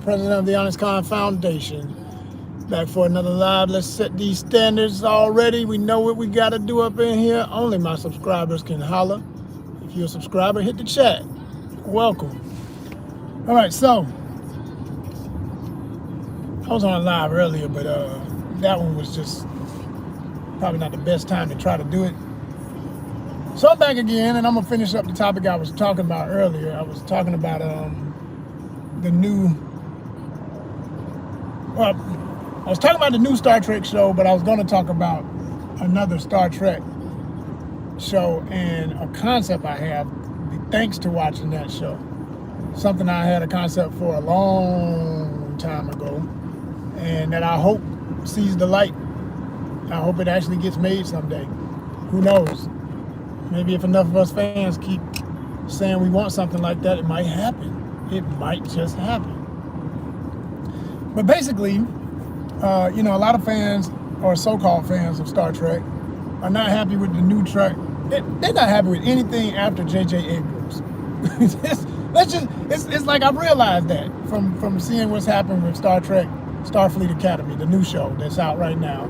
president of the ONYXCON Foundation. Back for another live. Let's set these standards already. We know what we got to do up in here. Only my subscribers can holler. If you're a subscriber, hit the chat. Welcome. All right, so I was on live earlier, but that one was just probably not the best time to try to do it. So I'm back again, and I'm gonna finish up the topic I was talking about earlier. I was talking about the new. Well, I was talking about the new Star Trek show, but I was going to talk about another Star Trek show and a concept I have thanks to watching that show. Something I had a concept for a long time ago, and that I hope sees the light. I hope it actually gets made someday. Who knows? Maybe if enough of us fans keep saying we want something like that, it might happen. It might just happen. But basically, a lot of fans, or so-called fans of Star Trek, are not happy with the new Trek. They're not happy with anything after J.J. Abrams. It's like I've realized that from seeing what's happened with Star Trek, Starfleet Academy, the new show that's out right now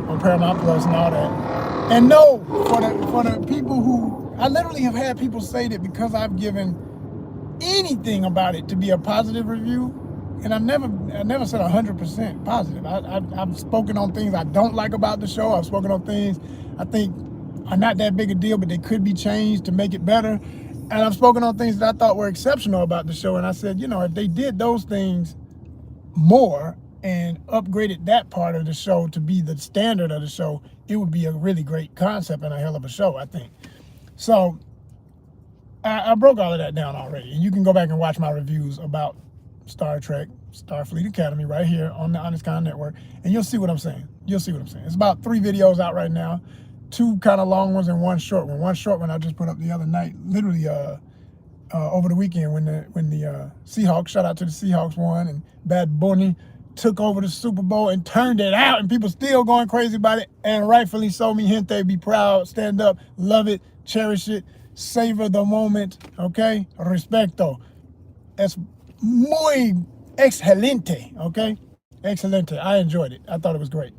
on Paramount Plus and all that. And no, for the people who, I literally have had people say that because I've given anything about it to be a positive review, and I never said 100% positive. I've spoken on things I don't like about the show. I've spoken on things I think are not that big a deal, but they could be changed to make it better. And I've spoken on things that I thought were exceptional about the show. And I said, if they did those things more and upgraded that part of the show to be the standard of the show, it would be a really great concept and a hell of a show, I think. So I broke all of that down already. And you can go back and watch my reviews about Star Trek, Starfleet Academy right here on the ONYXCON network, and you'll see what I'm saying. It's about 3 videos out right now, 2 kind of long ones and 1 short one. 1 short one I just put up the other night, literally over the weekend when the Seahawks, shout out to the Seahawks, won, and Bad Bunny took over the Super Bowl and turned it out, and people still going crazy about it, and rightfully so. Mi gente, be proud, stand up, love it, cherish it, savor the moment, okay? Respecto. Es muy excelente, okay? Excelente. I enjoyed it. I thought it was great.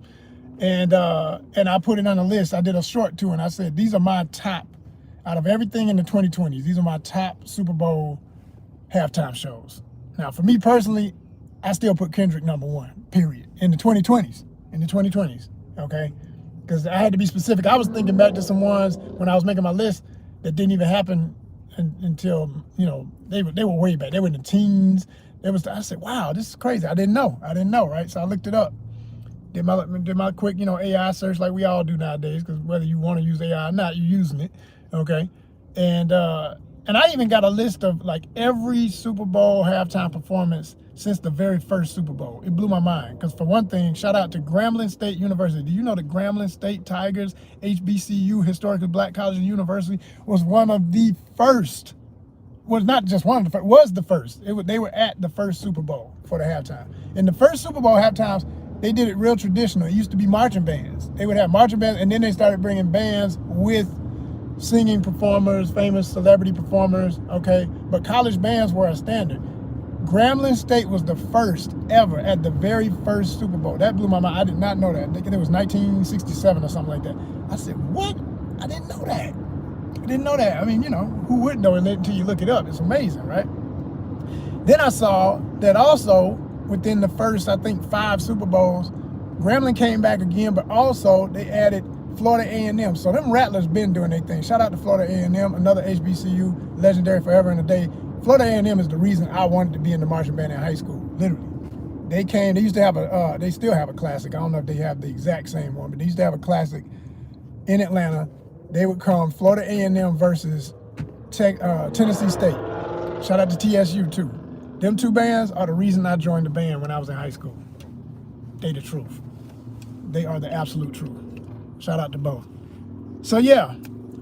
And I put it on a list. I did a short too, and I said, these are my top, out of everything in the 2020s, these are my top Super Bowl halftime shows. Now, for me personally, I still put Kendrick #1, period, in the 2020s, okay? Because I had to be specific. I was thinking back to some ones when I was making my list that didn't even happen until, they were way back. They were in the teens. I said, wow, this is crazy. I didn't know, right? So I looked it up. Did my quick, AI search like we all do nowadays, because whether you want to use AI or not, you're using it, okay? And I even got a list of like every Super Bowl halftime performance since the very first Super Bowl. It blew my mind, because for one thing, shout out to Grambling State University. Do you know that Grambling State Tigers, HBCU, Historically Black College and University, was one of the first, was not just one of the first, was the first. They were at the first Super Bowl for the halftime. In the first Super Bowl halftimes, they did it real traditional. It used to be marching bands. They would have marching bands, and then they started bringing bands with singing performers, famous celebrity performers, okay? But college bands were a standard. Grambling State was the first ever at the very first Super Bowl. That blew my mind. I did not know that. I think it was 1967 or something like that. I said, what? I didn't know that. I mean, who would know it until you look it up? It's amazing, right? Then I saw that also within the first, I think, 5 Super Bowls, Grambling came back again, but also they added Florida A&M. So them Rattlers been doing their thing. Shout out to Florida A&M, another HBCU, legendary forever and a day. Florida A&M is the reason I wanted to be in the marching band in high school, literally. They used to have they still have a classic. I don't know if they have the exact same one, but they used to have a classic in Atlanta. They would come Florida A&M versus Tennessee State. Shout out to TSU too. Them 2 bands are the reason I joined the band when I was in high school. They the truth. They are the absolute truth. Shout out to both. So yeah,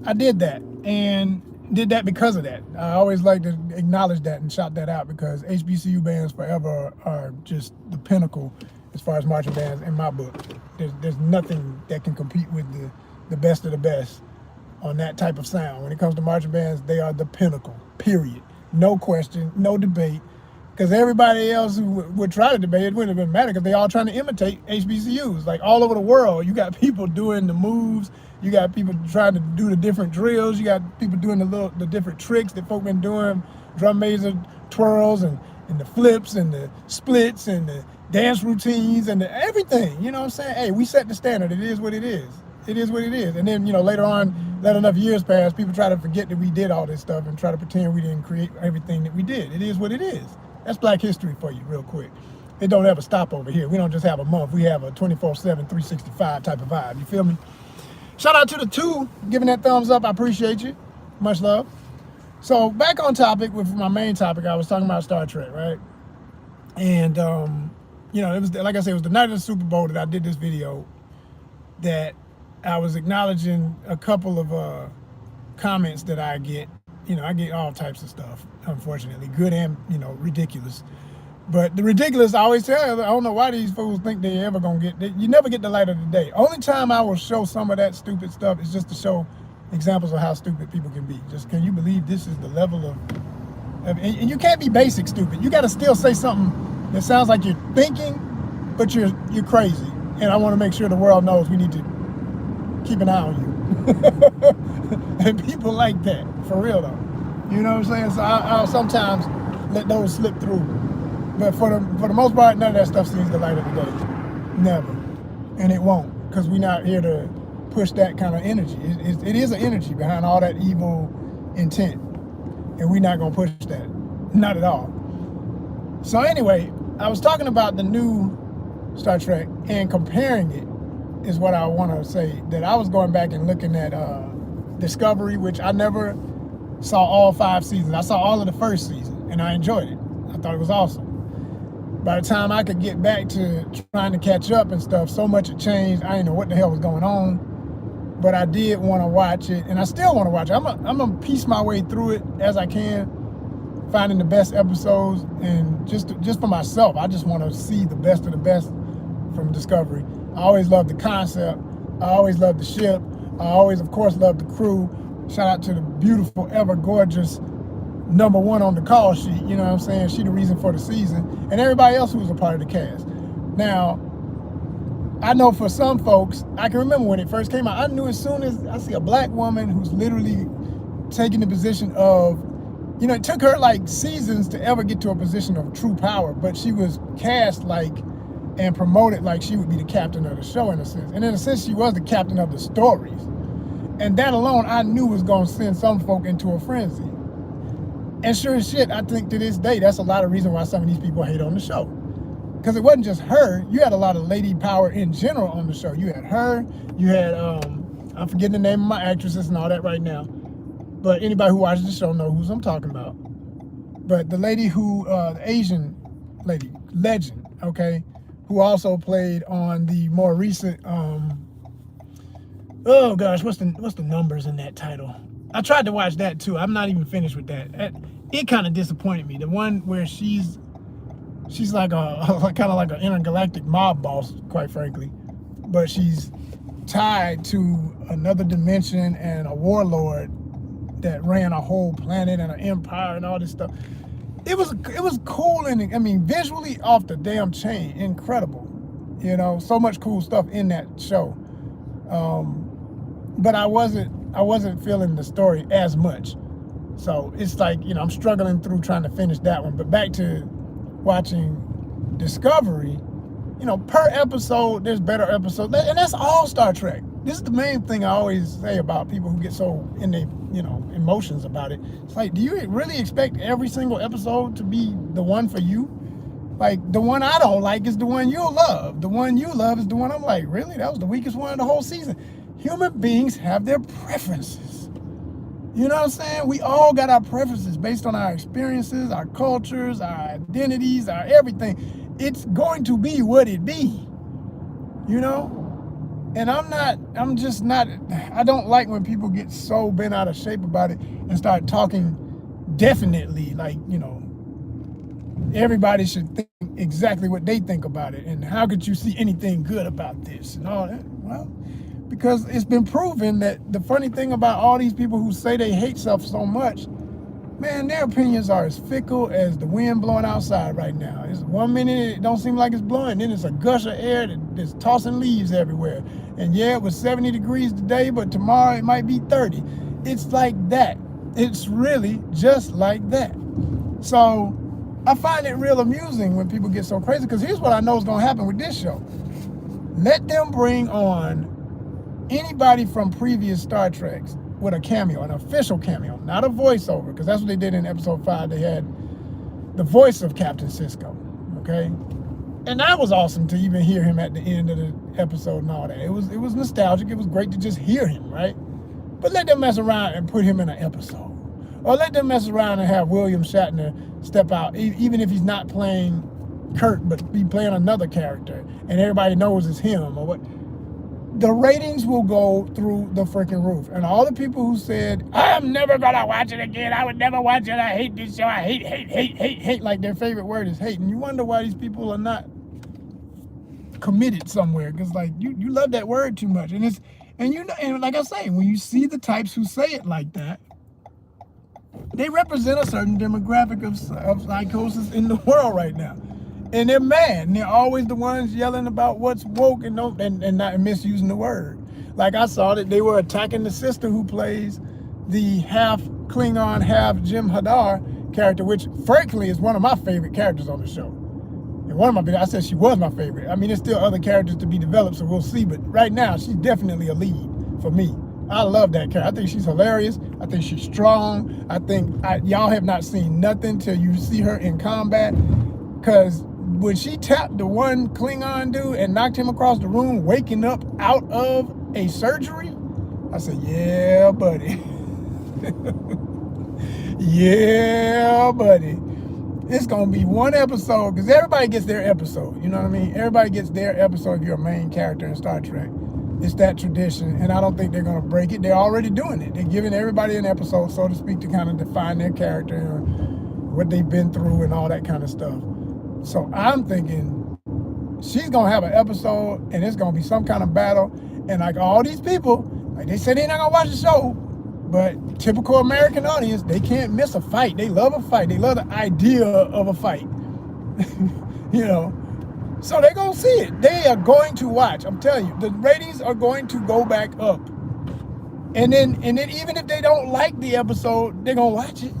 I did that, and did that because of that. I always like to acknowledge that and shout that out, because HBCU bands forever are just the pinnacle as far as marching bands in my book. There's nothing that can compete with the best of the best on that type of sound. When it comes to marching bands, they are the pinnacle, period. No question, no debate. Because everybody else who would try to debate it wouldn't have been matter because they all trying to imitate HBCUs. Like all over the world, you got people doing the moves. You got people trying to do the different drills. You got people doing the different tricks that folk been doing, drum major twirls and the flips and the splits and the dance routines and everything. You know what I'm saying? Hey, we set the standard. It is what it is. It is what it is. And then, later on, let enough years pass, people try to forget that we did all this stuff and try to pretend we didn't create everything that we did. It is what it is. That's Black history for you real quick. It don't ever stop over here. We don't just have a month. We have a 24/7, 365 type of vibe. You feel me? Shout out to the two giving that thumbs up. I appreciate you. Much love. So back on topic with my main topic, I was talking about Star Trek, right? And, it was, like I said, it was the night of the Super Bowl that I did this video that I was acknowledging a couple of comments that I get. I get all types of stuff, unfortunately, good and, ridiculous. But the ridiculous, I always tell, I don't know why these fools think they ever gonna you never get the light of the day. Only time I will show some of that stupid stuff is just to show examples of how stupid people can be. Just, can you believe this is the level of and you can't be basic stupid. You gotta still say something that sounds like you're thinking, but you're crazy. And I wanna make sure the world knows we need to keep an eye on you. And people like that, for real though. You know what I'm saying? So I'll sometimes let those slip through. But for the most part, none of that stuff sees the light of the day. Never. And it won't, because we're not here to push that kind of energy. It is an energy behind all that evil intent. And we're not going to push that. Not at all. So anyway, I was talking about the new Star Trek and comparing it is what I want to say. That I was going back and looking at Discovery, which I never saw all 5 seasons. I saw all of the first season, and I enjoyed it. I thought it was awesome. By the time I could get back to trying to catch up and stuff, so much had changed. I didn't know what the hell was going on. But I did want to watch it, and I still want to watch it. I'm gonna piece my way through it as I can, finding the best episodes, and just for myself, I just want to see the best of the best from Discovery. I always loved the concept. I always loved the ship. I always, of course, loved the crew. Shout out to the beautiful, ever gorgeous #1 on the call sheet. You know what I'm saying? She the reason for the season, and everybody else who was a part of the cast. Now, I know for some folks, I can remember when it first came out, I knew as soon as I see a Black woman who's literally taking the position of, it took her like seasons to ever get to a position of true power, but she was cast like and promoted like she would be the captain of the show in a sense. And in a sense, she was the captain of the stories. And that alone, I knew was going to send some folk into a frenzy. And sure as shit, I think to this day, that's a lot of reason why some of these people hate on the show. Because it wasn't just her. You had a lot of lady power in general on the show. You had her. You had, I'm forgetting the name of my actresses and all that right now. But anybody who watches the show knows who I'm talking about. But the lady who, the Asian lady, Legend, okay, who also played on the more recent, oh gosh, what's the numbers in that title? I tried to watch that too. I'm not even finished with that. It kind of disappointed me. The one where she's like kind of like an intergalactic mob boss, quite frankly, but she's tied to another dimension and a warlord that ran a whole planet and an empire and all this stuff. It was cool, and I mean visually off the damn chain, incredible. So much cool stuff in that show. But I wasn't feeling the story as much. So it's like, I'm struggling through trying to finish that one. But back to watching Discovery, per episode, there's better episodes. And that's all Star Trek. This is the main thing I always say about people who get so in their, emotions about it. It's like, do you really expect every single episode to be the one for you? Like, the one I don't like is the one you'll love. The one you love is the one I'm like, really? That was the weakest one of the whole season. Human beings have their preferences. You know what I'm saying? We all got our preferences based on our experiences, our cultures, our identities, our everything. It's going to be what it be, And I'm just not, I don't like when people get so bent out of shape about it and start talking definitely like, everybody should think exactly what they think about it. And how could you see anything good about this and all that? Well, because it's been proven that the funny thing about all these people who say they hate stuff so much man, their opinions are as fickle as the wind blowing outside right now. It's 1 minute it don't seem like it's blowing, then it's a gush of air that's tossing leaves everywhere. And yeah, it was 70 degrees today, but tomorrow it might be 30. It's like that. It's really just like that. So I find it real amusing when people get so crazy, because here's what I know is going to happen with this show. Let them bring on anybody from previous Star Treks with a cameo, an official cameo, not a voiceover, because that's what they did in episode 5. They had the voice of Captain Sisko, okay? And that was awesome to even hear him at the end of the episode and all that. It was nostalgic. It was great to just hear him, right? But let them mess around and put him in an episode. Or let them mess around and have William Shatner step out, even if he's not playing Kirk, but be playing another character, and everybody knows it's him or what. The ratings will go through the freaking roof. And all the people who said, I'm never gonna watch it again, I would never watch it, I hate this show, I hate, like their favorite word is hate. And you wonder why these people are not committed somewhere, because like you love that word too much. And like I say, when you see the types who say it like that, they represent a certain demographic of psychosis in the world right now. And they're mad, and they're always the ones yelling about what's woke and not misusing the word. Like I saw that they were attacking the sister who plays the half Klingon, half Jim Hadar character, which frankly is one of my favorite characters on the show. And I said she was my favorite. I mean, there's still other characters to be developed, so we'll see. But right now, she's definitely a lead for me. I love that character. I think she's hilarious. I think she's strong. I think y'all have not seen nothing till you see her in combat, because when she tapped the one Klingon dude and knocked him across the room, waking up out of a surgery, I said, yeah, buddy. Yeah, buddy. It's going to be one episode, because everybody gets their episode. You know what I mean? Everybody gets their episode if you're a main character in Star Trek. It's that tradition, and I don't think they're going to break it. They're already doing it. They're giving everybody an episode, so to speak, to kind of define their character and what they've been through and all that kind of stuff. So I'm thinking she's going to have an episode, and it's going to be some kind of battle. And like all these people, like they said they're not going to watch the show, but typical American audience, they can't miss a fight. They love a fight. They love the idea of a fight. You know? So they're going to see it. They are going to watch. I'm telling you, the ratings are going to go back up. And then even if they don't like the episode, they're going to watch it.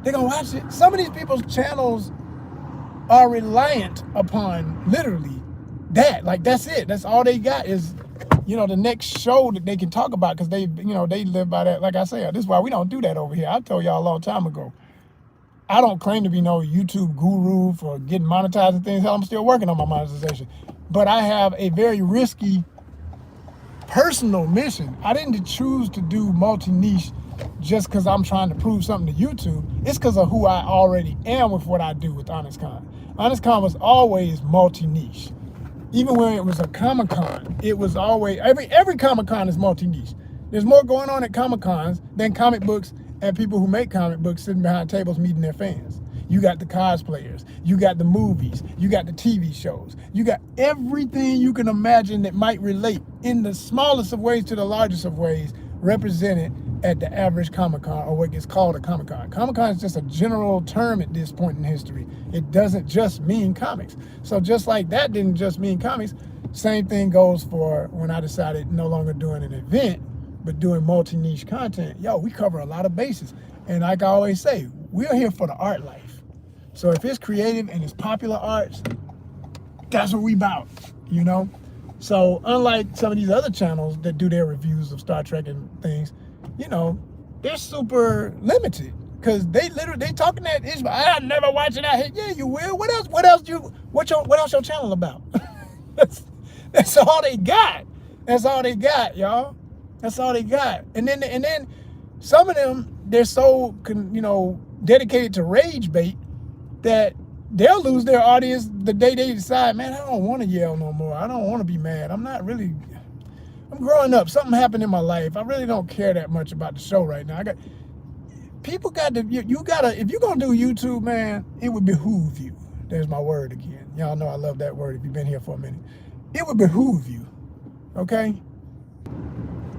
They're going to watch it. Some of these people's channels are reliant upon literally that. Like, that's it. That's all they got is, you know, the next show that they can talk about, because they, you know, they live by that. Like I said, this is why we don't do that over here. I told y'all a long time ago. I don't claim to be no YouTube guru for getting monetized and things. Hell, I'm still working on my monetization. But I have a very risky personal mission. I didn't choose to do multi-niche just because I'm trying to prove something to YouTube. It's because of who I already am with what I do with ONYXCON. ONYXCON was always multi-niche. Even when it was a Comic-Con, it was always, every Comic-Con is multi-niche. There's more going on at Comic-Cons than comic books and people who make comic books sitting behind tables meeting their fans. You got the cosplayers, you got the movies, you got the TV shows, you got everything you can imagine that might relate in the smallest of ways to the largest of ways represented at the average Comic-Con, or what gets called a Comic-Con. Comic-Con is just a general term at this point in history. It doesn't just mean comics. So just like that didn't just mean comics, same thing goes for when I decided no longer doing an event, but doing multi-niche content. Yo, we cover a lot of bases. And like I always say, we're here for the art life. So if it's creative and it's popular arts, that's what we about, you know? So unlike some of these other channels that do their reviews of Star Trek and things, you know, they're super limited, because they talking that issue. I never watch it. I hate. Yeah, you will. What's your channel about? that's all they got. That's all they got, y'all. That's all they got. And then some of them, they're so dedicated to rage bait that they'll lose their audience the day they decide, man, I don't want to yell no more. I don't want to be mad. I'm growing up. Something happened in my life. I really don't care that much about the show right now. If you're going to do YouTube, man, it would behoove you. There's my word again. Y'all know I love that word if you've been here for a minute. It would behoove you, okay?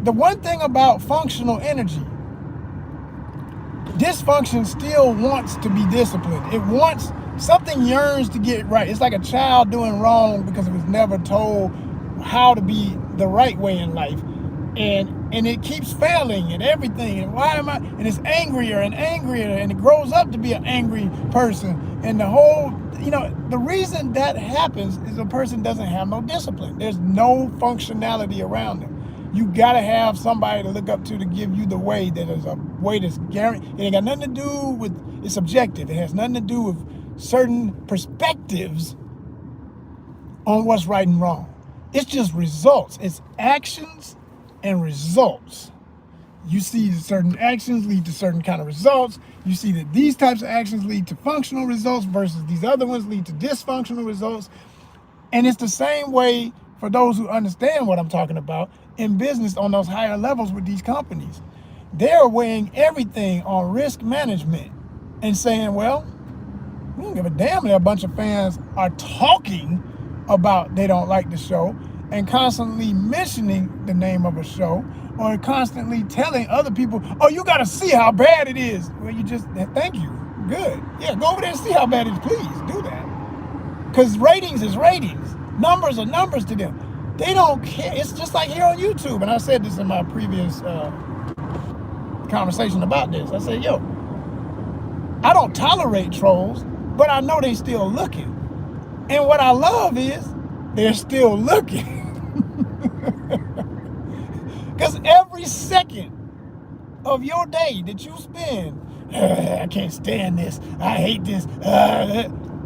The one thing about functional energy, Dysfunction still wants to be disciplined. It wants, something yearns to get right. It's like a child doing wrong because it was never told how to be the right way in life. And it keeps failing and everything. And why am I? And it's angrier and angrier, and it grows up to be an angry person. And the whole, the reason that happens is a person doesn't have no discipline. There's no functionality around them. You gotta have somebody to look up to give you the way that is a way that's guaranteed. It ain't got nothing to do with, it's subjective. It has nothing to do with certain perspectives on what's right and wrong. It's just results. It's actions and results. You see that certain actions lead to certain kind of results. You see that these types of actions lead to functional results versus these other ones lead to dysfunctional results. And it's the same way for those who understand what I'm talking about in business on those higher levels with these companies. They're weighing everything on risk management and saying, well, we don't give a damn that a bunch of fans are talking about they don't like the show and constantly mentioning the name of a show, or constantly telling other people, oh, you got to see how bad it is. Well, you just, thank you. Good. Yeah, go over there and see how bad it is. Please do that. Because ratings is ratings. Numbers are numbers to them. They don't care. It's just like here on YouTube. And I said this in my previous conversation about this. I said, yo, I don't tolerate trolls, but I know they still looking. And what I love is they're still looking. Because every second of your day that you spend, I can't stand this, I hate this,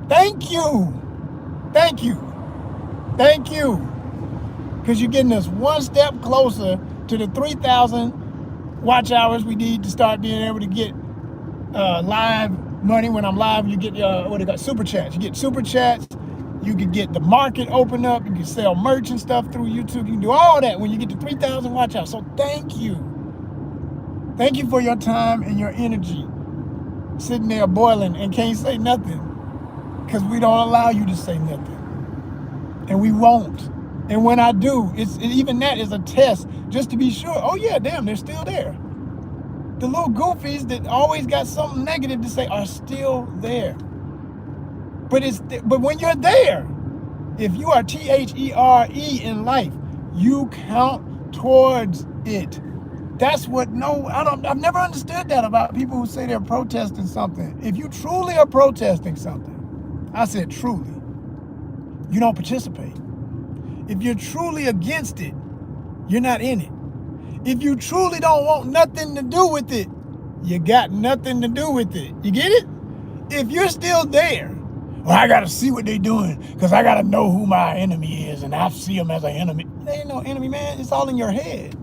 thank you. Thank you. Thank you. Because you're getting us one step closer to the 3,000 watch hours we need to start being able to get live money. When I'm live, you get super chats. You get super chats. You can get the market open up. You can sell merch and stuff through YouTube. You can do all that when you get to 3,000 watch hours. So thank you. Thank you for your time and your energy. Sitting there boiling and can't say nothing because we don't allow you to say nothing. And we won't. And when I do, even that is a test just to be sure. Oh yeah, damn, they're still there. The little goofies that always got something negative to say are still there. But when you're there, if you are THERE in life, you count towards it. That's what I've never understood that about people who say they're protesting something. If you truly are protesting something, I said truly, you don't participate. If you're truly against it, you're not in it. If you truly don't want nothing to do with it, you got nothing to do with it. You get it? If you're still there, well, I gotta see what they're doing because I gotta know who my enemy is and I see them as an enemy. They ain't no enemy, man. It's all in your head.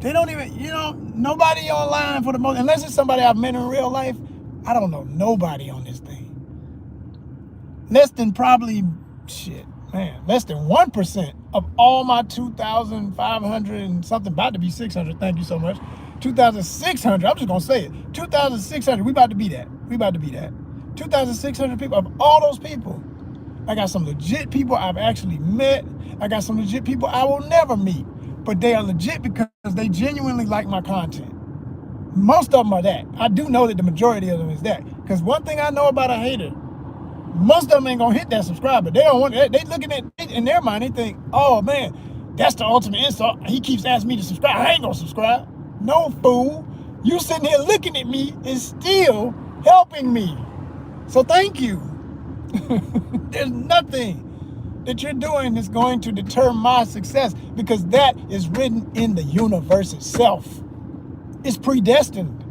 They don't even, nobody online for the most, unless it's somebody I've met in real life, I don't know nobody on this thing. Less than probably, less than 1% of all my 2,500 and something, about to be 600, thank you so much. 2,600, I'm just gonna say it. 2,600, we about to be that. 2,600 people, of all those people, I got some legit people I've actually met. I got some legit people I will never meet, but they are legit because they genuinely like my content. Most of them are that. I do know that the majority of them is that, because one thing I know about a hater, most of them ain't gonna hit that subscribe, but they don't want, they looking at, in their mind, they think, oh man, that's the ultimate insult. He keeps asking me to subscribe. I ain't gonna subscribe. No, fool. You sitting here looking at me is still helping me. So thank you. There's nothing that you're doing that's going to deter my success, because that is written in the universe itself. It's predestined.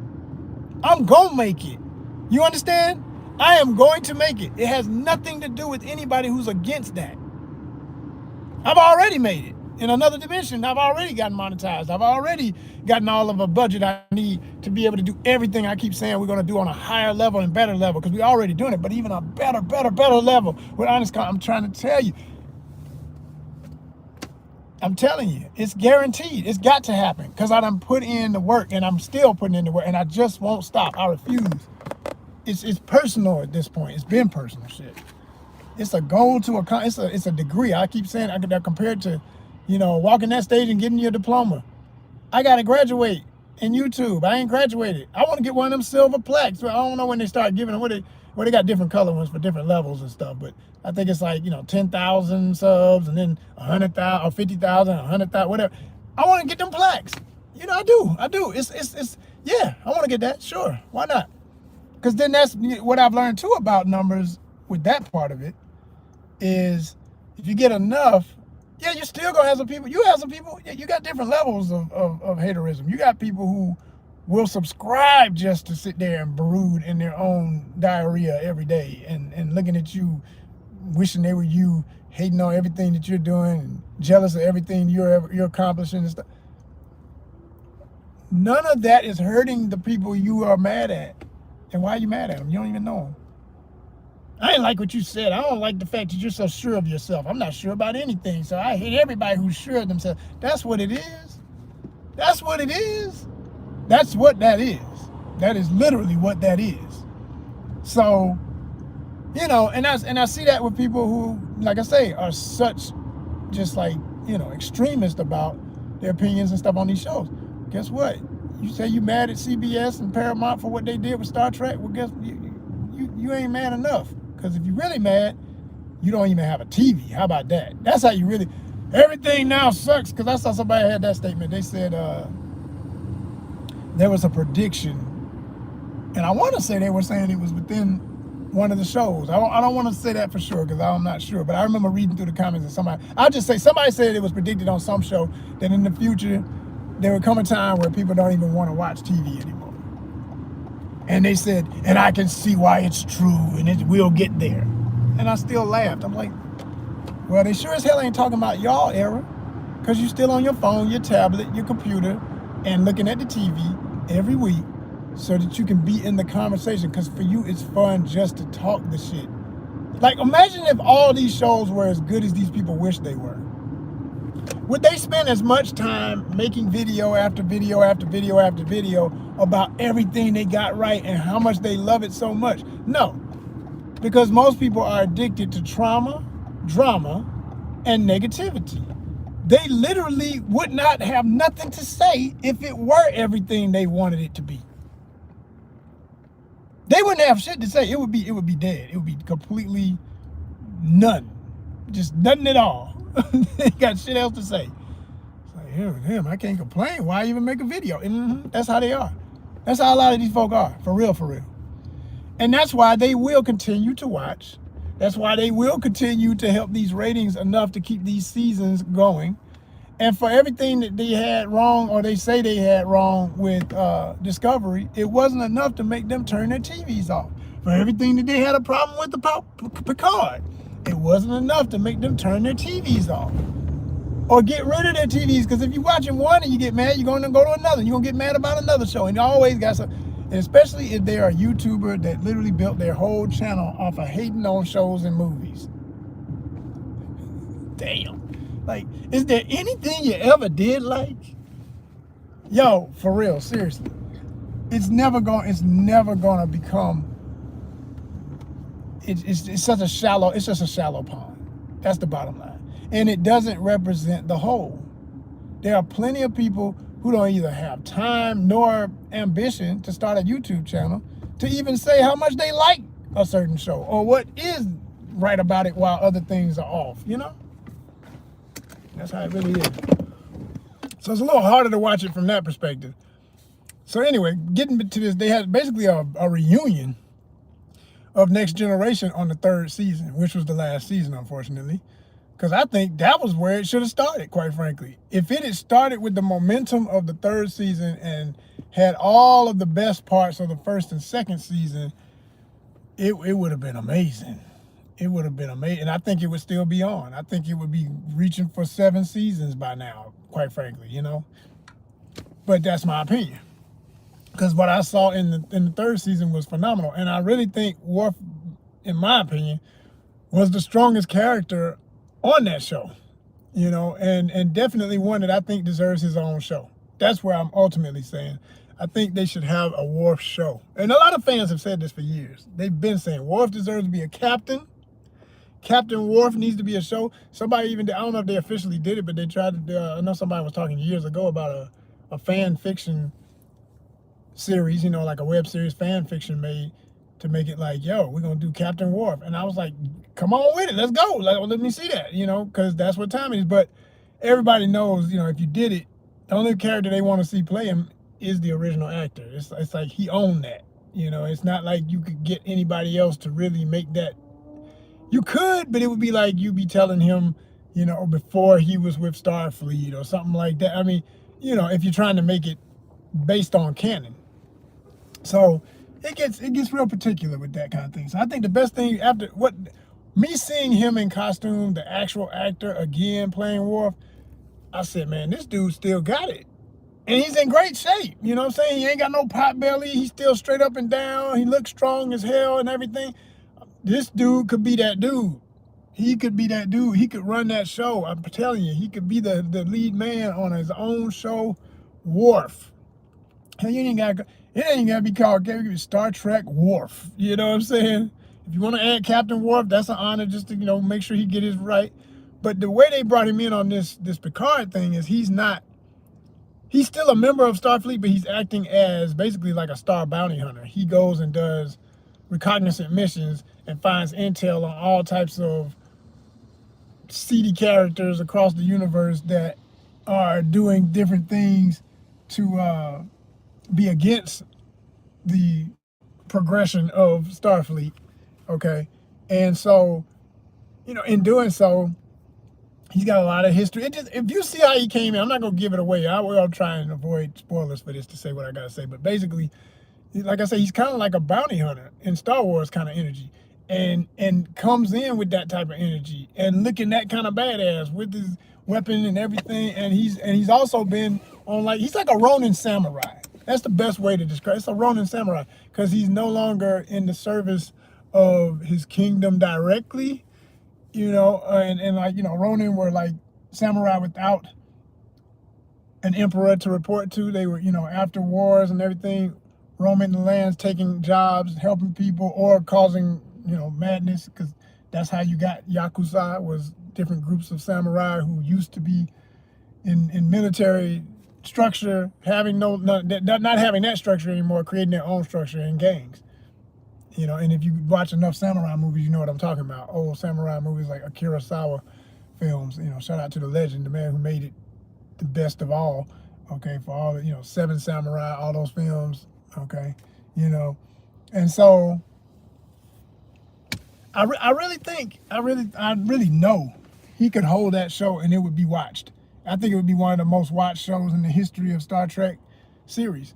I'm gonna make it. You understand? I am going to make it. It has nothing to do with anybody who's against that. I've already made it. In another dimension, I've already gotten monetized. I've already gotten all of a budget I need to be able to do everything I keep saying we're going to do on a higher level and better level, because we're already doing it, but even a better level with ONYXCON. I'm trying to tell you. I'm telling you, it's guaranteed. It's got to happen, because I done put in the work, and I'm still putting in the work, and I just won't stop. I refuse. It's personal at this point. It's been personal shit. It's a goal to accomplish. It's a degree. I keep saying I could compare it to, walking that stage and getting your diploma. I got to graduate in YouTube. I ain't graduated. I want to get one of them silver plaques. I don't know when they start giving them. They got different color ones for different levels and stuff. But I think it's like 10,000 subs and then 100,000 or 50,000, 100,000, whatever. I want to get them plaques. I do. It's yeah. I want to get that. Sure, why not? Because then that's what I've learned too about numbers with that part of it is if you get enough. Yeah, you're still gonna have some people. You have some people. You got different levels of haterism. You got people who will subscribe just to sit there and brood in their own diarrhea every day and looking at you, wishing they were you, hating on everything that you're doing, and jealous of everything you're accomplishing and stuff. None of that is hurting the people you are mad at. And why are you mad at them? You don't even know them. I didn't like what you said. I don't like the fact that you're so sure of yourself. I'm not sure about anything, so I hate everybody who's sure of themselves. That's what it is. That's what it is. That's what that is. That is literally what that is. So, and I see that with people who, like I say, are such just like, extremists about their opinions and stuff on these shows. Guess what? You say you mad at CBS and Paramount for what they did with Star Trek? Well, guess you ain't mad enough. Because if you're really mad, you don't even have a TV. How about that? That's how you really... Everything now sucks. Because I saw somebody had that statement. They said there was a prediction. And I want to say they were saying it was within one of the shows. I don't want to say that for sure because I'm not sure. But I remember reading through the comments and I'll just say somebody said it was predicted on some show that in the future there would come a time where people don't even want to watch TV anymore. And they said, and I can see why it's true, and it will get there. And I still laughed. I'm like, well, they sure as hell ain't talking about y'all era, because you're still on your phone, your tablet, your computer, and looking at the TV every week so that you can be in the conversation, because for you, it's fun just to talk the shit. Like, imagine if all these shows were as good as these people wish they were. Would they spend as much time making video after video after video after video about everything they got right and how much they love it so much? No, because most people are addicted to trauma, drama, and negativity. They literally would not have nothing to say if it were everything they wanted it to be. They wouldn't have shit to say. It would be dead. It would be completely none. Just nothing at all. They got shit else to say. It's like, damn, I can't complain. Why even make a video? That's how they are. That's how a lot of these folk are. For real, for real. And that's why they will continue to watch. That's why they will continue to help these ratings enough to keep these seasons going. And for everything that they had wrong, or they say they had wrong with Discovery, it wasn't enough to make them turn their TVs off. For everything that they had a problem with the Picard, it wasn't enough to make them turn their TVs off. Or get rid of their TVs, because if you're watching one and you get mad, you're going to go to another. You're going to get mad about another show. And you always got some, and especially if they are a YouTuber that literally built their whole channel off of hating on shows and movies. Damn. Like, is there anything you ever did like? Yo, for real, seriously. It's never gonna become, it's such a shallow, it's just a shallow pond. That's the bottom line. And it doesn't represent the whole. There are plenty of people who don't either have time nor ambition to start a YouTube channel to even say how much they like a certain show or what is right about it while other things are off, That's how it really is. So it's a little harder to watch it from that perspective. So anyway, getting to this, they had basically a reunion of Next Generation on the third season, which was the last season, unfortunately. Because I think that was where it should have started, quite frankly. If it had started with the momentum of the third season and had all of the best parts of the first and second season, it would have been amazing. It would have been amazing. And I think it would still be on. I think it would be reaching for 7 seasons by now, quite frankly, But that's my opinion. Because what I saw in the third season was phenomenal. And I really think Worf, in my opinion, was the strongest character on that show, and definitely one that I think deserves his own show. That's where I'm ultimately saying I think they should have a Worf show. And a lot of fans have said this for years. They've been saying Worf deserves to be a captain. Captain Worf needs to be a show. Somebody even, I don't know if they officially did it, but they tried to, I know somebody was talking years ago about a fan fiction series, you know, like a web series fan fiction made to make it like, yo, we're gonna do Captain Worf, and I was like, come on with it, let's go, let me see that, you know, because that's what time it is. But everybody knows, you know, if you did it, the only character they want to see play him is the original actor. It's like he owned that, you know. It's not like you could get anybody else to really make that. You could, but it would be like you be telling him, you know, before he was with Starfleet or something like that. I mean, you know, if you're trying to make it based on canon. So it gets real particular with that kind of thing. So I think the best thing after what me seeing him in costume, the actual actor again playing Worf, I said, man, this dude still got it. And he's in great shape. You know what I'm saying? He ain't got no pot belly. He's still straight up and down. He looks strong as hell and everything. This dude could be that dude. He could be that dude. He could run that show. I'm telling you, he could be the lead man on his own show, Worf. And it ain't got to be called Star Trek Worf. You know what I'm saying? If you want to add Captain Worf, that's an honor just to, you know, make sure he get his right. But the way they brought him in on this Picard thing is he's still a member of Starfleet, but he's acting as basically like a star bounty hunter. He goes and does reconnaissance missions and finds intel on all types of seedy characters across the universe that are doing different things to be against the progression of Starfleet. Okay. And so, you know, in doing so, he's got a lot of history. If you see how he came in, I'm not gonna give it away. I will try and avoid spoilers for this to say what I gotta say. But basically, like I said, he's kind of like a bounty hunter in Star Wars kind of energy, and comes in with that type of energy and looking that kind of badass with his weapon and everything. And he's also been on, like, he's like a Ronin samurai. That's the best way to describe it. It's a Ronin samurai because he's no longer in the service of his kingdom directly. You know, and like, you know, Ronin were like samurai without an emperor to report to. They were, you know, after wars and everything, roaming the lands, taking jobs, helping people, or causing, you know, madness, because that's how you got Yakuza, was different groups of samurai who used to be in military structure, having not having that structure anymore, creating their own structure in gangs. You know, and if you watch enough samurai movies, you know what I'm talking about. Old samurai movies like Akira Kurosawa films. You know, shout out to the legend, the man who made it the best of all. Okay, for all the, you know, Seven Samurai, all those films. Okay, you know, and so I really know he could hold that show and it would be watched. I think it would be one of the most watched shows in the history of Star Trek series.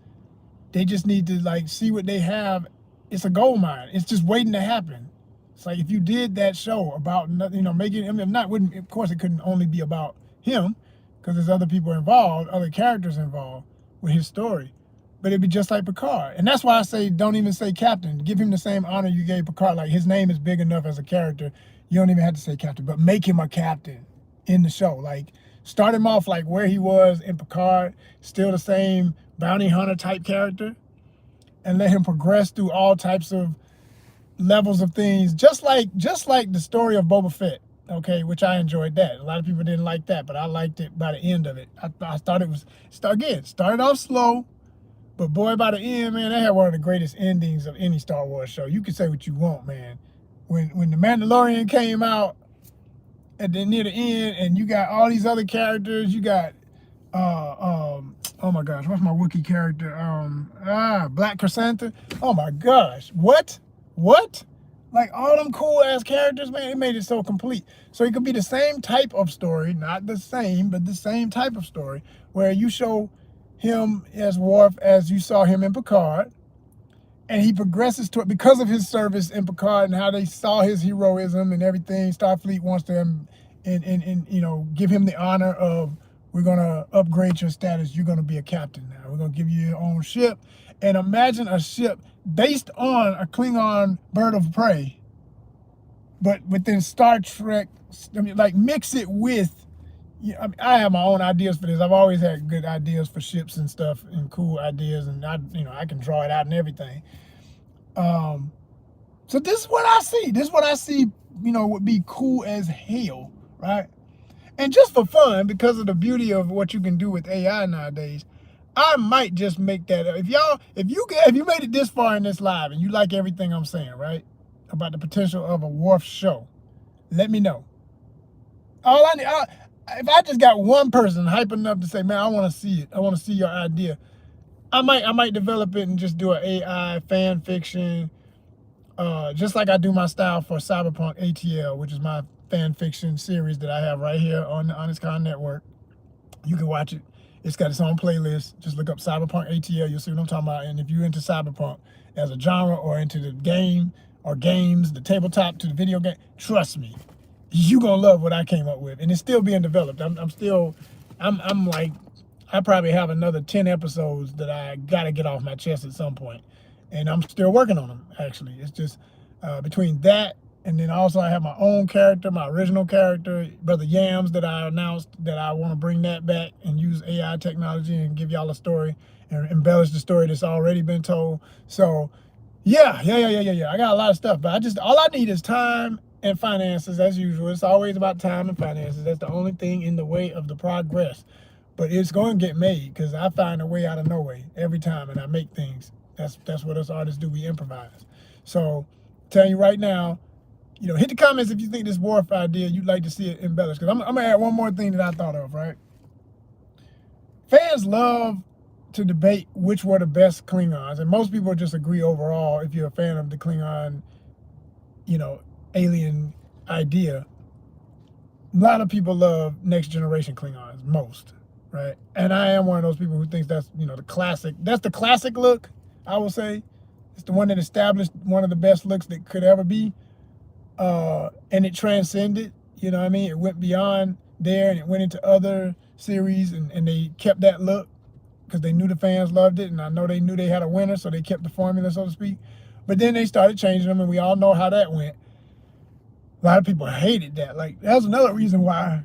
They just need to, like, see what they have. It's a gold mine. It's just waiting to happen. It's like if you did that show about, you know, making him, of course it couldn't only be about him, because there's other people involved, other characters involved with his story. But it'd be just like Picard. And that's why I say don't even say Captain. Give him the same honor you gave Picard. Like, his name is big enough as a character. You don't even have to say Captain, but make him a captain in the show. Like, start him off like where he was in Picard, still the same bounty hunter type character, and let him progress through all types of levels of things, just like the story of Boba Fett, okay, which I enjoyed that. A lot of people didn't like that, but I liked it by the end of it. I thought it was, started off slow, but boy, by the end, man, they had one of the greatest endings of any Star Wars show. You can say what you want, man. When the Mandalorian came out at near the end, and you got all these other characters, you got oh my gosh, what's my Wookiee character? Black Chrysanthemum. Oh my gosh, what? Like, all them cool ass characters, man, it made it so complete. So it could be the same type of story, not the same, but the same type of story, where you show him as Worf as you saw him in Picard, and he progresses to it because of his service in Picard and how they saw his heroism and everything. Starfleet wants to, and you know, give him the honor of, we're gonna upgrade your status. You're gonna be a captain now. We're gonna give you your own ship. And imagine a ship based on a Klingon bird of prey, but within Star Trek. I mean, like, mix it with. I mean, I have my own ideas for this. I've always had good ideas for ships and stuff, and cool ideas, and I can draw it out and everything. So this is what I see. This is what I see. You know, would be cool as hell, right? And just for fun, because of the beauty of what you can do with AI nowadays, I might just make that. If you made it this far in this live and you like everything I'm saying, right, about the potential of a Worf show, let me know. All I need, if I just got one person hype enough to say, man, I want to see it. I want to see your idea. I might develop it and just do an AI fan fiction, just like I do my style for Cyberpunk ATL, which is my fan fiction series that I have right here on the ONYXCON network. You can watch it. It's got its own playlist. Just look up Cyberpunk ATL. You'll see what I'm talking about. And if you're into Cyberpunk as a genre or into the game or games, the tabletop to the video game, trust me, you gonna love what I came up with. And it's still being developed. I'm like, I probably have another 10 episodes that I gotta get off my chest at some point. And I'm still working on them, actually. It's just between that and then also I have my own character, my original character, Brother Yams, that I announced that I want to bring that back and use AI technology and give y'all a story and embellish the story that's already been told. So yeah. I got a lot of stuff, but all I need is time and finances as usual. It's always about time and finances. That's the only thing in the way of the progress. But it's going to get made because I find a way out of no way every time and I make things. That's what us artists do. We improvise. So telling you right now, hit the comments if you think this Worf idea, you'd like to see it embellished. Because I'm going to add one more thing that I thought of, right? Fans love to debate which were the best Klingons. And most people just agree overall, if you're a fan of the Klingon, alien idea. A lot of people love Next Generation Klingons, most, right? And I am one of those people who thinks that's, the classic. That's the classic look, I will say. It's the one that established one of the best looks that could ever be. And it transcended, it went beyond there and it went into other series and they kept that look because they knew the fans loved it and I know they knew they had a winner, so they kept the formula, so to speak. But then they started changing them and we all know how that went. A lot of people hated that. Like, that was another reason why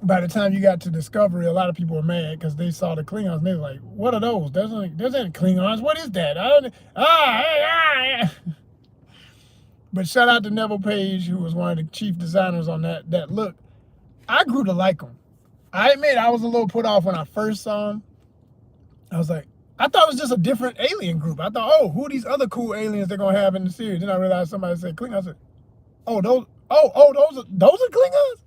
by the time you got to Discovery, a lot of people were mad because they saw the Klingons and they were like, what are those? There's any Klingons. What is that? But shout out to Neville Page, who was one of the chief designers on that look. I grew to like him. I admit I was a little put off when I first saw him. I was like, I thought it was just a different alien group. I thought, who are these other cool aliens they're gonna have in the series? Then I realized somebody said Klingons. I said, those are Klingons?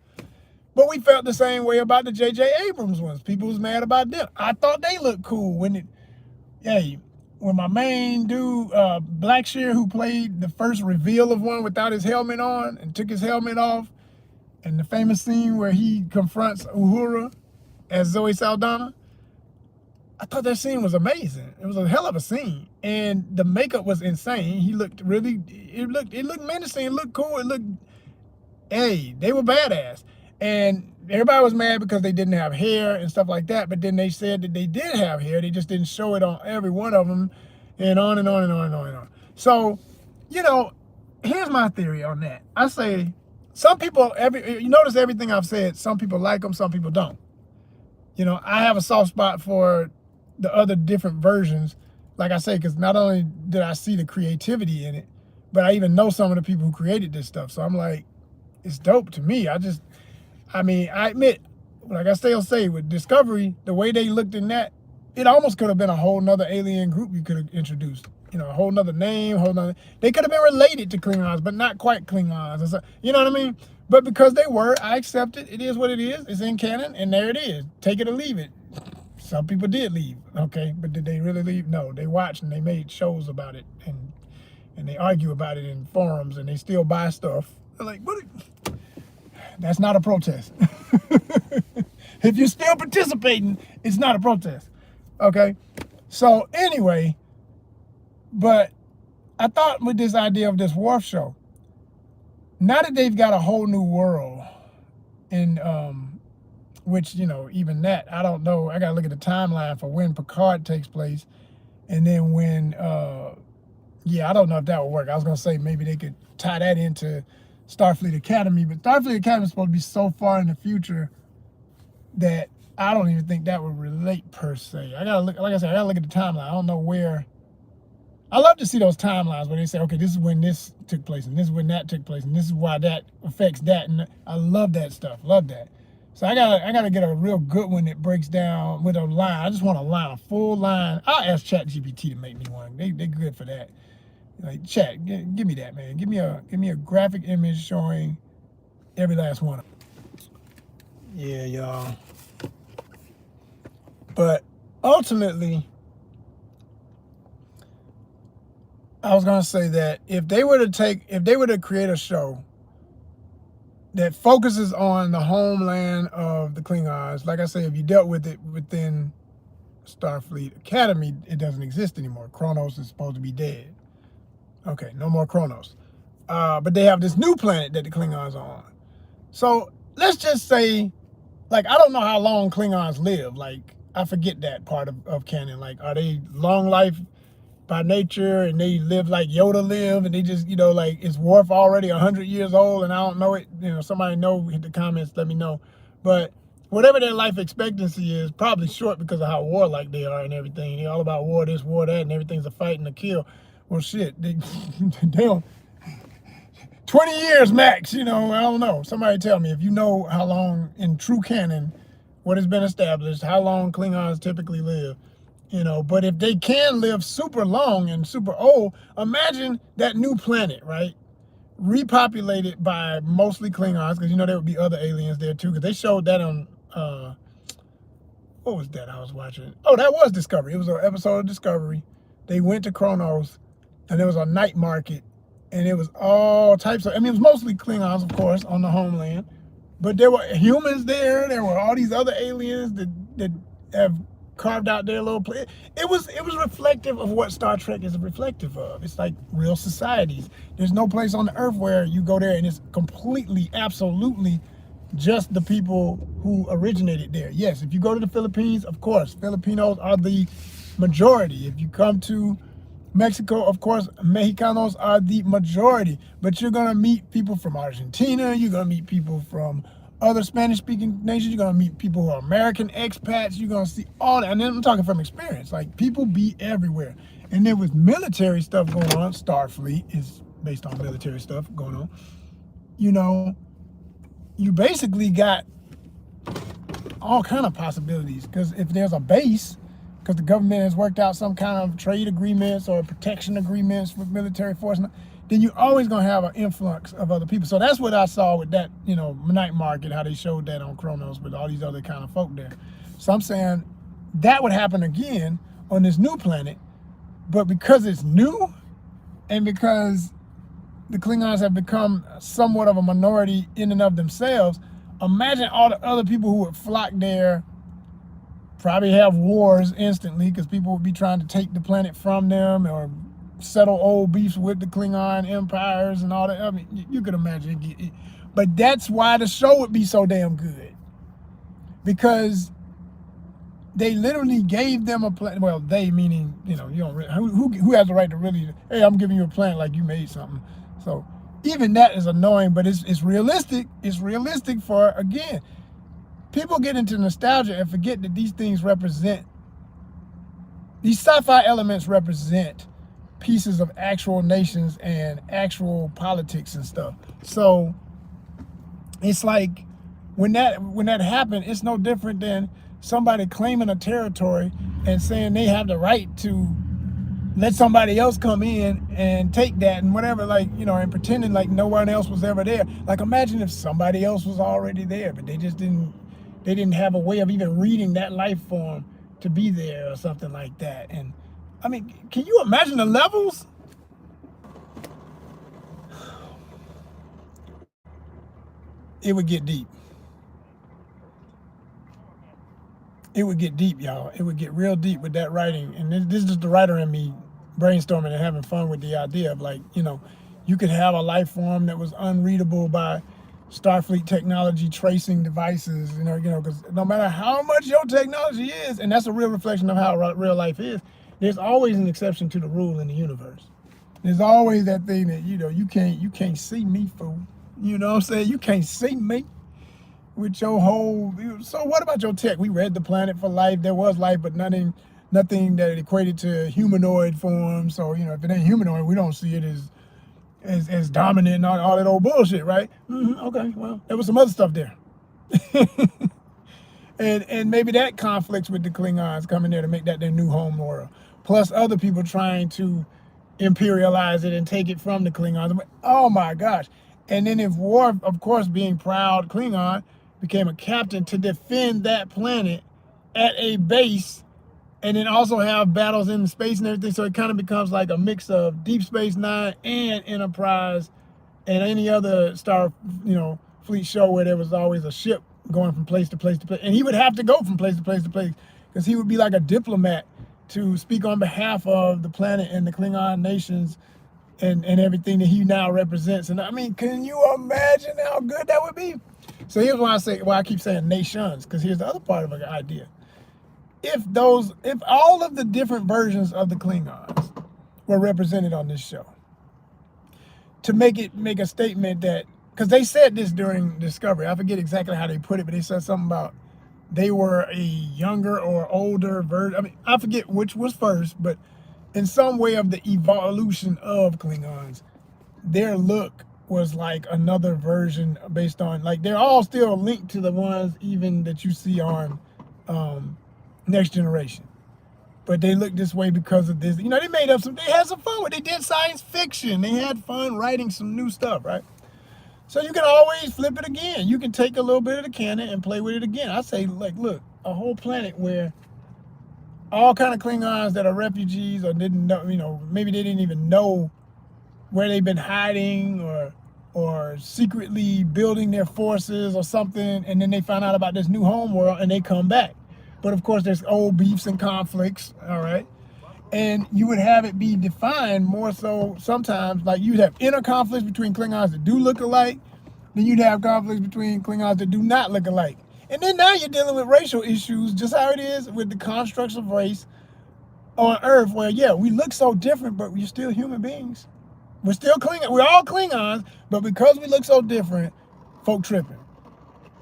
But we felt the same way about the J.J. Abrams ones. People was mad about them. I thought they looked cool when my main dude, Blackshear, who played the first reveal of one without his helmet on and took his helmet off, and the famous scene where he confronts Uhura as Zoe Saldana, I thought that scene was amazing. It was a hell of a scene. And the makeup was insane. He looked it looked menacing, it looked cool, they were badass. And everybody was mad because they didn't have hair and stuff like that, but then they said that they did have hair, they just didn't show it on every one of them, and on and on and on and on and on. So, here's my theory on that. I say, some people, you notice everything I've said, some people like them, some people don't. I have a soft spot for the other different versions, like I say, because not only did I see the creativity in it, but I even know some of the people who created this stuff. So I'm like, it's dope to me. I admit, like I still say, with Discovery, the way they looked in that, it almost could have been a whole nother alien group you could have introduced. A whole nother name, they could have been related to Klingons, but not quite Klingons. You know what I mean? But because they were, I accept it. It is what it is. It's in canon, and there it is. Take it or leave it. Some people did leave, okay? But did they really leave? No, they watched and they made shows about it, and they argue about it in forums, and they still buy stuff. They're like, what? That's not a protest. If you're still participating, it's not a protest, okay? So anyway, but I thought with this idea of this Worf show, now that they've got a whole new world, in which, even that, I don't know, I gotta look at the timeline for when Picard takes place, and then when, I don't know if that would work. I was gonna say maybe they could tie that into Starfleet Academy, but Starfleet Academy is supposed to be so far in the future that I don't even think that would relate per se. I gotta look, like I said, I gotta look at the timeline. I don't know where. I love to see those timelines where they say, okay, this is when this took place, and this is when that took place, and this is why that affects that, and I love that stuff. Love that. So I gotta get a real good one that breaks down with a line. I just want a line, a full line. I'll ask ChatGPT to make me one. They good for that. Like Chat, give me that, man. Give me a graphic image showing every last one. Yeah, y'all. But ultimately, I was gonna say that if they were to create a show that focuses on the homeland of the Klingons, like I say, if you dealt with it within Starfleet Academy, it doesn't exist anymore. Kronos is supposed to be dead. Okay, no more Kronos. But they have this new planet that the Klingons are on. So let's just say, like, I don't know how long Klingons live. Like, I forget that part of canon. Like, are they long life by nature and they live like Yoda live and they just, like, is Worf already 100 years old and I don't know it? Somebody know, hit the comments, let me know. But whatever their life expectancy is, probably short because of how warlike they are and everything. They're all about war this, war that, and everything's a fight and a kill. Well, shit, they don't. 20 years max, I don't know. Somebody tell me if you know how long in true canon, what has been established, how long Klingons typically live. But if they can live super long and super old, imagine that new planet, right? Repopulated by mostly Klingons, because there would be other aliens there too, because they showed that on, what was that I was watching? Oh, that was Discovery. It was an episode of Discovery. They went to Kronos, and there was a night market, and it was all types of, it was mostly Klingons, of course, on the homeland, but there were humans there. There were all these other aliens that have carved out their little place. It was reflective of what Star Trek is reflective of. It's like real societies. There's no place on the earth where you go there and it's completely, absolutely just the people who originated there. Yes, if you go to the Philippines, of course, Filipinos are the majority. If you come to Mexico, of course, Mexicanos are the majority. But you're going to meet people from Argentina. You're going to meet people from other Spanish-speaking nations. You're going to meet people who are American expats. You're going to see all that. And then I'm talking from experience. Like, people be everywhere. And there was military stuff going on. Starfleet is based on military stuff going on. You basically got all kind of possibilities. Because if there's a base, because the government has worked out some kind of trade agreements or protection agreements with military force, then you're always going to have an influx of other people. So that's what I saw with that, night market, how they showed that on Kronos with all these other kind of folk there. So I'm saying that would happen again on this new planet, but because it's new and because the Klingons have become somewhat of a minority in and of themselves, imagine all the other people who would flock there, probably have wars instantly because people would be trying to take the planet from them or settle old beefs with the Klingon empires and all that. You could imagine it. But that's why the show would be so damn good, because they literally gave them a planet. Well, they meaning, you don't really, who has the right to really, hey, I'm giving you a planet like you made something. So even that is annoying, but it's realistic. It's realistic for, again, people get into nostalgia and forget that these things represent, these sci-fi elements represent pieces of actual nations and actual politics and stuff. So it's like when that happened, it's no different than somebody claiming a territory and saying they have the right to let somebody else come in and take that and whatever, like, and pretending like no one else was ever there. Like, imagine if somebody else was already there, but they just didn't have a way of even reading that life form to be there or something like that. And can you imagine the levels? It would get deep. It would get deep, y'all. It would get real deep with that writing. And this is the writer in me brainstorming and having fun with the idea of, like, you could have a life form that was unreadable by Starfleet technology tracing devices, because no matter how much your technology is, and that's a real reflection of how real life is, there's always an exception to the rule in the universe. There's always that thing that, you can't see me, fool. You know what I'm saying? You can't see me with your whole, so what about your tech? We read the planet for life. There was life, but nothing that equated to humanoid form. So, if it ain't humanoid, we don't see it as dominant and all that old bullshit, right? Okay, well, there was some other stuff there. And maybe that conflicts with the Klingons coming there to make that their new home world. Plus other people trying to imperialize it and take it from the Klingons. Oh my gosh. And then if Worf, of course, being proud Klingon, became a captain to defend that planet at a base, and then also have battles in space and everything. So it kind of becomes like a mix of Deep Space Nine and Enterprise and any other Star, fleet show where there was always a ship going from place to place to place. And he would have to go from place to place to place because he would be like a diplomat to speak on behalf of the planet and the Klingon nations and everything that he now represents. And I mean, can you imagine how good that would be? So here's why I keep saying nations, because here's the other part of the idea. If all of the different versions of the Klingons were represented on this show, to make a statement that, because they said this during Discovery, I forget exactly how they put it, but they said something about they were a younger or older version. I mean, I forget which was first, but in some way of the evolution of Klingons, their look was like another version based on, like, they're all still linked to the ones even that you see on Next Generation. But they look this way because of this. They had some fun with it. They did science fiction. They had fun writing some new stuff, right? So you can always flip it again. You can take a little bit of the canon and play with it again. I say, like, look, a whole planet where all kind of Klingons that are refugees or didn't know, maybe they didn't even know where they've been hiding or secretly building their forces or something, and then they find out about this new home world and they come back. But of course, there's old beefs and conflicts, all right? And you would have it be defined more so sometimes, like you'd have inner conflicts between Klingons that do look alike, then you'd have conflicts between Klingons that do not look alike. And then now you're dealing with racial issues, just how it is with the constructs of race on Earth, where, yeah, we look so different, but we're still human beings. We're still Klingons. We're all Klingons, but because we look so different, folk tripping.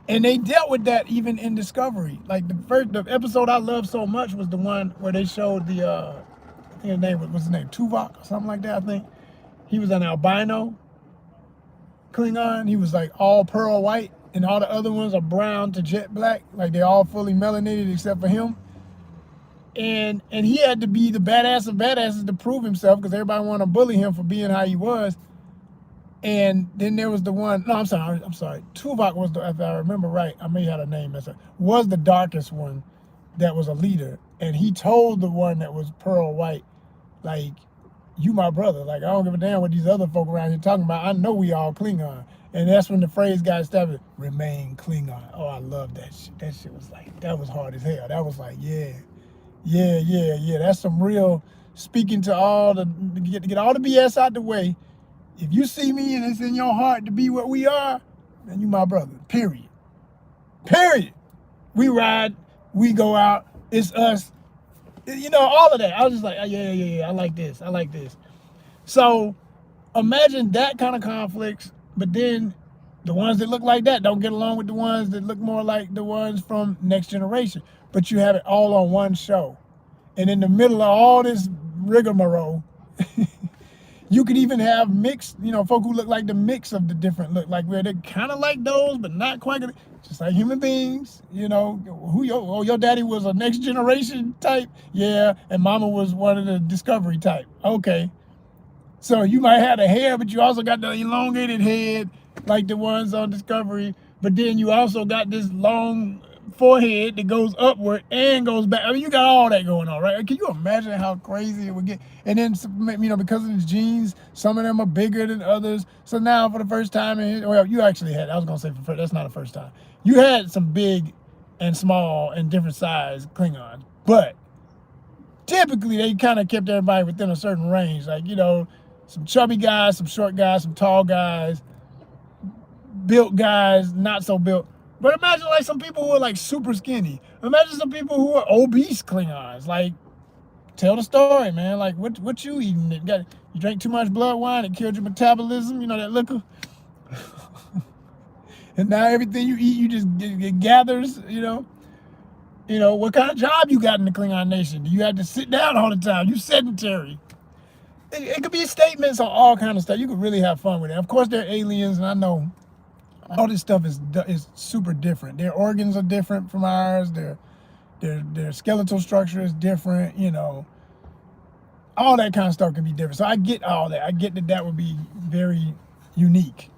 And they dealt with that even in Discovery. Like the episode I loved so much was the one where they showed the I think his name what's his name? Tuvok or something like that, I think. He was an albino Klingon. He was like all pearl white, and all the other ones are brown to jet black. Like they're all fully melanated except for him. And he had to be the badass of badasses to prove himself because everybody wanted to bully him for being how he was. And then there was the one, no, I'm sorry. Tuvok was if I remember right, I may have a name mess up, was the darkest one that was a leader. And he told the one that was pearl white, like, you my brother. Like, I don't give a damn what these other folk around here talking about. I know we all Klingon. And that's when the phrase got established, remain Klingon. Oh, I love that shit. That shit was like, that was hard as hell. That was like, yeah. That's some real speaking to all the, get all the BS out the way. If you see me and it's in your heart to be what we are, then you my brother, period. We ride, we go out, it's us. All of that. I was just like, yeah, I like this. So imagine that kind of conflicts, but then the ones that look like that don't get along with the ones that look more like the ones from Next Generation. But you have it all on one show. And in the middle of all this rigmarole, you could even have mixed, folk who look like the mix of the different look, like where they're kind of like those, but not quite, just like human beings. Your daddy was a Next Generation type, yeah, and mama was one of the Discovery type. Okay, so you might have the hair, but you also got the elongated head, like the ones on Discovery. But then you also got this long forehead that goes upward and goes back. I mean, you got all that going on, right? Can you imagine how crazy it would get? And then, because of his genes, some of them are bigger than others. So now, for the first time, you actually had, I was going to say, that's not the first time. You had some big and small and different size Klingons. But typically, they kind of kept everybody within a certain range. Like, some chubby guys, some short guys, some tall guys, built guys, not so built. But imagine like some people who are like super skinny. Imagine some people who are obese Klingons. Like, tell the story, man. Like, what you eating? You drank too much blood wine, it killed your metabolism, that liquor. And now everything you eat, you just it gathers, what kind of job you got in the Klingon Nation? Do you have to sit down all the time? You sedentary. It could be statements on all kind of stuff. You could really have fun with it. Of course, they're aliens, and I know All this stuff is super different. Their organs are different from ours. Their skeletal structure is different. You know, all that kind of stuff can be different. So I get all that. I get that would be very unique.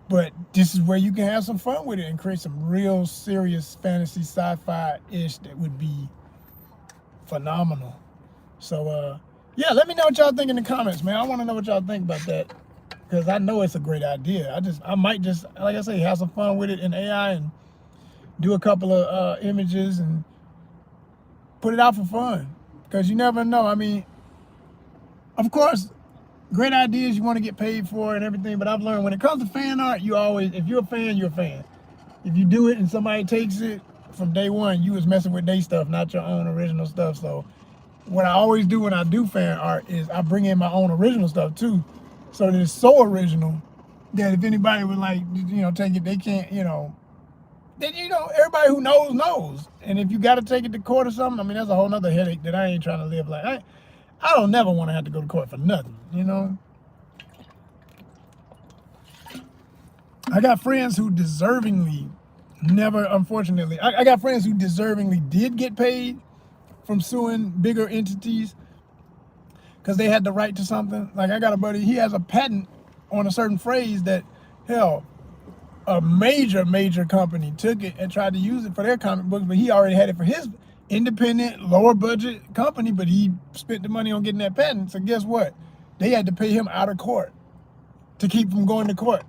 But this is where you can have some fun with it and create some real serious fantasy sci-fi-ish that would be phenomenal. So, yeah, let me know what y'all think in the comments, man. I want to know what y'all think about that because I know it's a great idea. I might just, like I say, have some fun with it in AI and do a couple of images and put it out for fun because you never know. I mean, of course, great ideas you want to get paid for and everything, but I've learned when it comes to fan art, you always, if you're a fan, you're a fan. If you do it and somebody takes it from day one, you was messing with their stuff, not your own original stuff. So what I always do when I do fan art is I bring in my own original stuff too. So that it's so original that if anybody would like, you know, take it, they can't, you know, then, you know, everybody who knows. And if you got to take it to court or something, I mean, that's a whole nother headache that I ain't trying to live like. I don't never want to have to go to court for nothing, you know? I got friends who deservingly never, unfortunately, I got friends who deservingly did get paid from suing bigger entities because they had the right to something. Like I got a buddy, he has a patent on a certain phrase that, hell, a major company took it and tried to use it for their comic books, but he already had it for his independent, lower budget company, but he spent the money on getting that patent. So guess what? They had to pay him out of court to keep from going to court.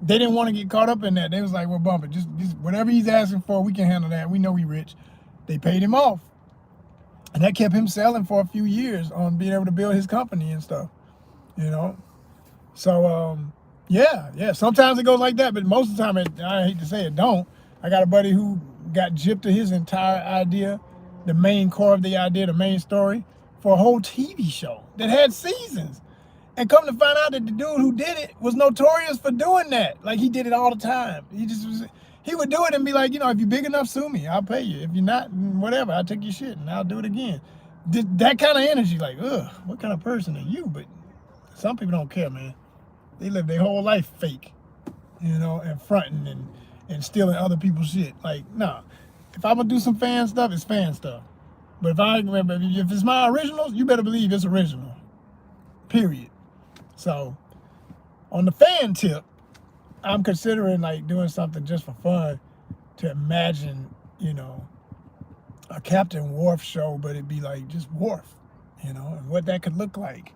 They didn't want to get caught up in that. They was like, well, bump it. Just whatever he's asking for, we can handle that. We know he's rich. They paid him off. And that kept him selling for a few years on being able to build his company and stuff, you know? So, yeah. Sometimes it goes like that, but most of the time, I hate to say it, don't. I got a buddy who got gypped to his entire idea, the main core of the idea, the main story, for a whole TV show that had seasons. And come to find out that the dude who did it was notorious for doing that. Like he did it all the time. He would do it and be like, you know, if you're big enough, sue me. I'll pay you. If you're not, whatever, I'll take your shit and I'll do it again. That kind of energy, like, ugh, what kind of person are you? But some people don't care, man. They live their whole life fake, you know, and fronting and stealing other people's shit. Like, nah. If I'm gonna do some fan stuff, it's fan stuff. But if it's my originals, you better believe it's original. Period. So, on the fan tip, I'm considering like doing something just for fun to imagine, you know, a Captain Worf show, but it'd be like just Worf, you know, and what that could look like,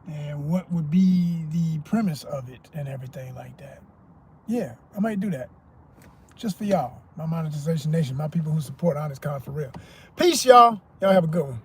and what would be the premise of it, and everything like that. Yeah, I might do that. Just for y'all, my monetization nation, my people who support ONYXCON for real. Peace, y'all. Y'all have a good one.